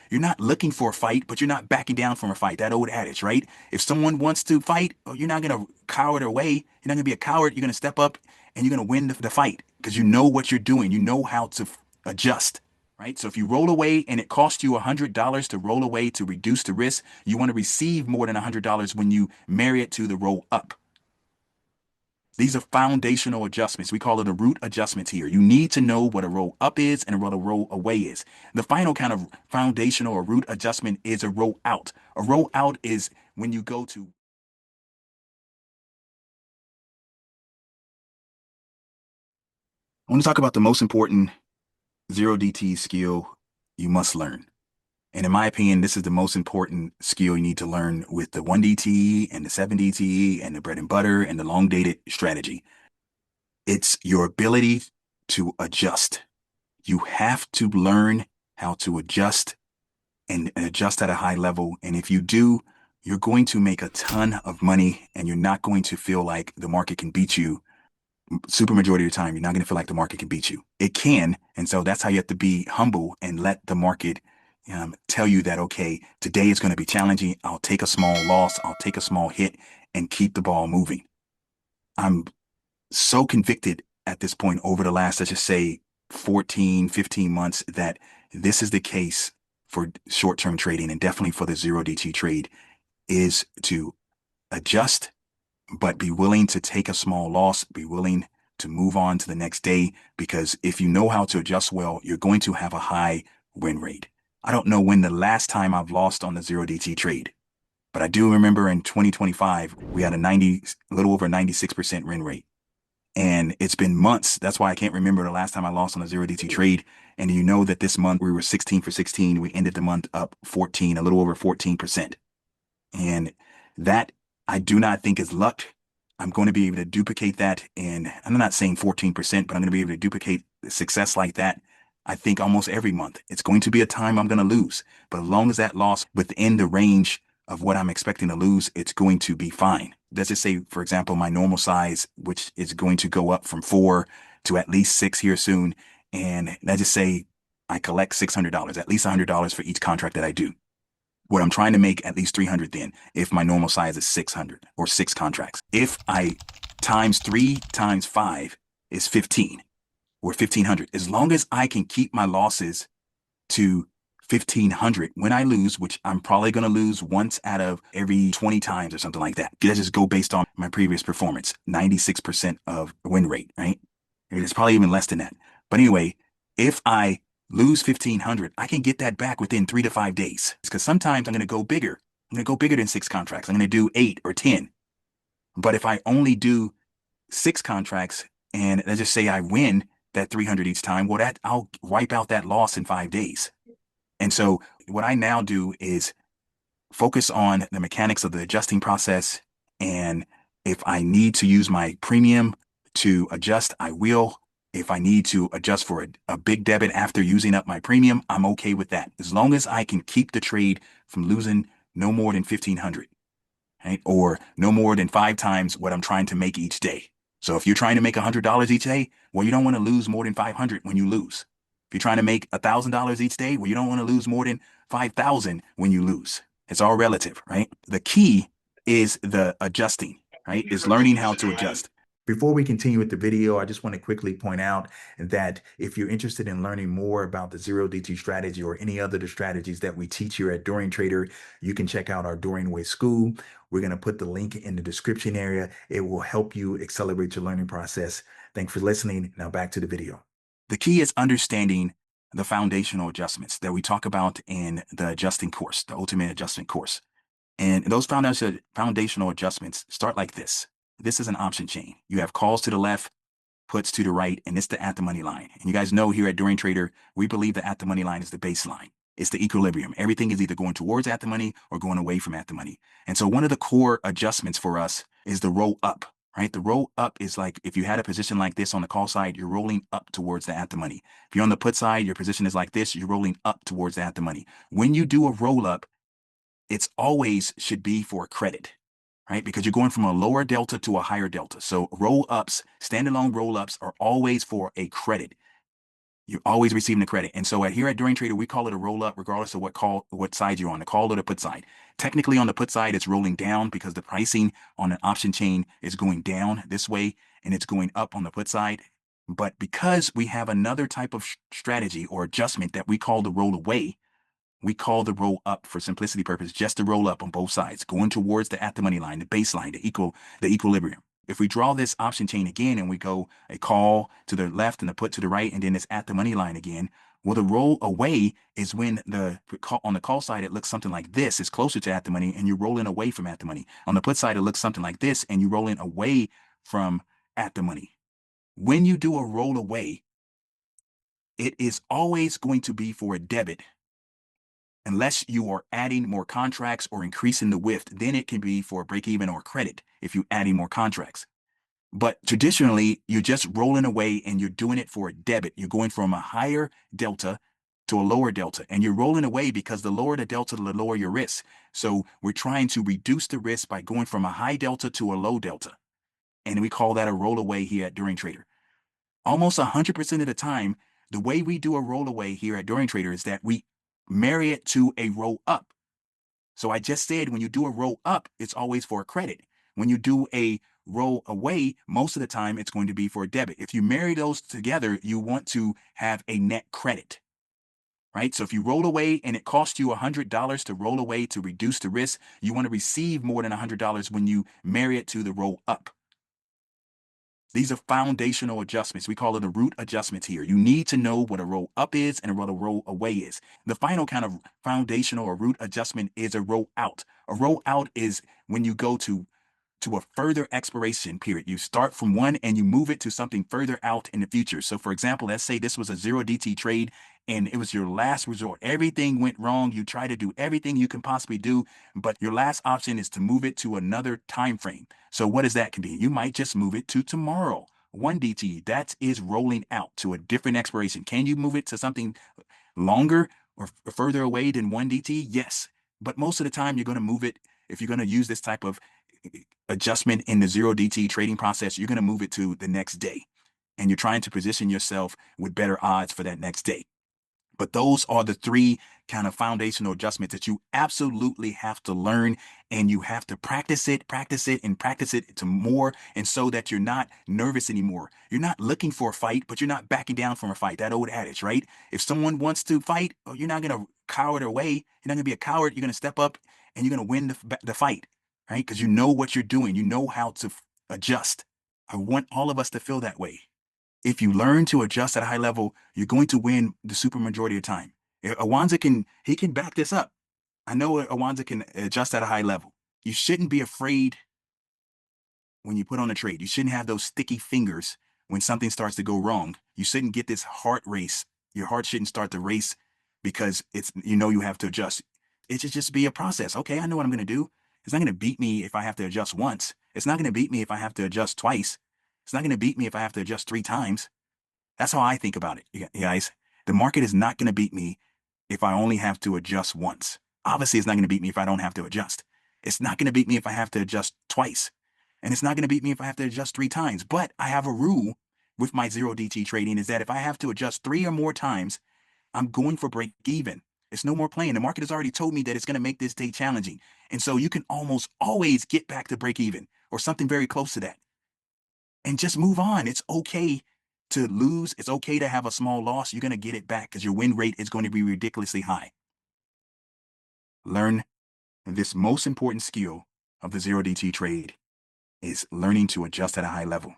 You're not looking for a fight, but you're not backing down from a fight. That old adage, right? If someone wants to fight, you're not going to cower their way. You're not going to be a coward. You're going to step up and you're going to win the fight because you know what you're doing. You know how to adjust, right? So if you roll away and it costs you $100 to roll away to reduce the risk, you want to receive more than $100 when you marry it to the roll up. These are foundational adjustments. We call it a root adjustment here. You need to know what a roll up is and what a roll away is. The final kind of foundational or root adjustment is a roll out. A roll out is when you go to. I want to talk about the most important 0DTE skill you must learn. And in my opinion, this is the most important skill you need to learn with the 1DTE and the 7DTE and the bread and butter and the long dated strategy. It's your ability to adjust. You have to learn how to adjust and adjust at a high level. And if you do, you're going to make a ton of money and you're not going to feel like the market can beat you. Super majority of the time, you're not going to feel like the market can beat you. It can. And so that's how you have to be humble and let the market tell you that, okay, today is going to be challenging. I'll take a small loss. I'll take a small hit and keep the ball moving. I'm so convicted at this point over the last, let's just say 14, 15 months that this is the case for short-term trading and definitely for the 0DT trade is to adjust, but be willing to take a small loss, be willing to move on to the next day, because if you know how to adjust well, you're going to have a high win rate. I don't know when the last time I've lost on the 0DT trade, but I do remember in 2025, we had a little over 96% win rate. And it's been months. That's why I can't remember the last time I lost on a 0DT trade. And you know that this month we were 16 for 16. We ended the month up 14, a little over 14%. And that I do not think is luck. I'm going to be able to duplicate that. And I'm not saying 14%, but I'm going to be able to duplicate success like that. I think almost every month. It's going to be a time I'm going to lose. But as long as that loss within the range of what I'm expecting to lose, it's going to be fine. Let's just say, for example, my normal size, which is going to go up from 4 to at least 6 here soon. And let's just say I collect $600, at least $100 for each contract that I do. What I'm trying to make at least 300 then, if my normal size is 600 or 6 contracts. If I times 3 times 5 is 15 or 1500, as long as I can keep my losses to 1500 when I lose, which I'm probably going to lose once out of every 20 times or something like that. Let's just go based on my previous performance, 96% of win rate, right? It's probably even less than that. But anyway, if I lose 1500, I can get that back within 3 to 5 days. Because sometimes I'm going to go bigger. I'm going to go bigger than 6 contracts. I'm going to do 8 or 10. But if I only do 6 contracts and let's just say I win that 300 each time, well, that I'll wipe out that loss in 5 days. And so what I now do is focus on the mechanics of the adjusting process. And if I need to use my premium to adjust, I will. If I need to adjust for a big debit after using up my premium, I'm okay with that. As long as I can keep the trade from losing no more than 1500, right? Or no more than 5 times what I'm trying to make each day. So if you're trying to make $100 each day, well, you don't want to lose more than 500 when you lose. If you're trying to make $1,000 each day, well, you don't want to lose more than 5,000 when you lose. It's all relative, right? The key is the adjusting, right? Is learning how to adjust. Before we continue with the video, I just want to quickly point out that if you're interested in learning more about the 0DT strategy or any other strategies that we teach here at Dorian Trader, you can check out our Dorian Way School. We're going to put the link in the description area. It will help you accelerate your learning process. Thanks for listening. Now back to the video. The key is understanding the foundational adjustments that we talk about in the adjusting course, the ultimate adjustment course. And those foundational adjustments start like this. This is an option chain. You have calls to the left, puts to the right, and it's the at the money line. And you guys know here at Dorian Trader, we believe the at the money line is the baseline. It's the equilibrium. Everything is either going towards at the money or going away from at the money. And so one of the core adjustments for us is the roll up, right? The roll up is like if you had a position like this on the call side, you're rolling up towards the at the money. If you're on the put side, your position is like this, you're rolling up towards the at the money. When you do a roll up, it's always should be for a credit, right? Because you're going from a lower delta to a higher delta. So roll ups, standalone roll ups are always for a credit. You're always receiving the credit. And so here at Dorian Trader, we call it a roll up, regardless of what side you're on, the call or the put side. Technically, on the put side, it's rolling down because the pricing on an option chain is going down this way, and it's going up on the put side. But because we have another type of strategy or adjustment that we call the roll away, we call the roll up for simplicity purpose, just to roll up on both sides, going towards the at the money line, the baseline, the equilibrium. If we draw this option chain again and we go a call to the left and a put to the right, and then it's at the money line again, well, the roll away is when on the call side, it looks something like this. It's closer to at the money and you're rolling away from at the money. On the put side, it looks something like this and you're rolling away from at the money. When you do a roll away, it is always going to be for a debit. Unless you are adding more contracts or increasing the width, then it can be for break even or credit if you're adding more contracts. But traditionally, you're just rolling away and you're doing it for a debit. You're going from a higher delta to a lower delta, and you're rolling away because the lower the delta, the lower your risk. So we're trying to reduce the risk by going from a high delta to a low delta. And we call that a roll away here at Dorian Trader. Almost 100% of the time, the way we do a roll away here at Dorian Trader is that we marry it to a roll up. So I just said when you do a roll up, it's always for a credit. When you do a roll away, most of the time it's going to be for a debit. If you marry those together, you want to have a net credit, right? So if you roll away and it costs you $100 to roll away to reduce the risk, you want to receive more than $100 when you marry it to the roll up. These are foundational adjustments. We call it a root adjustments here. You need to know what a roll up is and what a roll away is. The final kind of foundational or root adjustment is a roll out. A roll out is when you go to a further expiration period. You start from one and you move it to something further out in the future. So for example, let's say this was a 0DTE trade and it was your last resort. Everything went wrong. You try to do everything you can possibly do, but your last option is to move it to another time frame. So what does that can be? You might just move it to tomorrow. 1DTE, that is rolling out to a different expiration. Can you move it to something longer or further away than 1DTE? Yes. But most of the time you're going to move it, if you're going to use this type of adjustment in the 0DTE trading process, you're going to move it to the next day. And you're trying to position yourself with better odds for that next day. But those are the three kind of foundational adjustments that you absolutely have to learn, and you have to practice it, and practice it to more, and so that you're not nervous anymore. You're not looking for a fight, but you're not backing down from a fight. That old adage, right? If someone wants to fight, you're not going to cower their way. You're not going to be a coward. You're going to step up and you're going to win the fight, right? Because you know what you're doing. You know how to adjust. I want all of us to feel that way. If you learn to adjust at a high level, you're going to win the super majority of the time. Awanza can back this up. I know Awanza can adjust at a high level. You shouldn't be afraid when you put on a trade. You shouldn't have those sticky fingers when something starts to go wrong. You shouldn't get this heart race. Your heart shouldn't start to race because you have to adjust. It should just be a process. Okay, I know what I'm going to do. It's not going to beat me if I have to adjust once. It's not going to beat me if I have to adjust twice. It's not going to beat me if I have to adjust 3 times. That's how I think about it, you guys. The market is not going to beat me if I only have to adjust once. Obviously, it's not going to beat me if I don't have to adjust. It's not going to beat me if I have to adjust twice. And it's not going to beat me if I have to adjust 3 times. But I have a rule with my 0DTE trading is that if I have to adjust 3 or more times, I'm going for break even. It's no more playing. The market has already told me that it's going to make this day challenging. And so you can almost always get back to break even or something very close to that. And just move on. It's okay to lose. It's okay to have a small loss. You're going to get it back because your win rate is going to be ridiculously high. Learn this most important skill of the 0DTE trade is learning to adjust at a high level.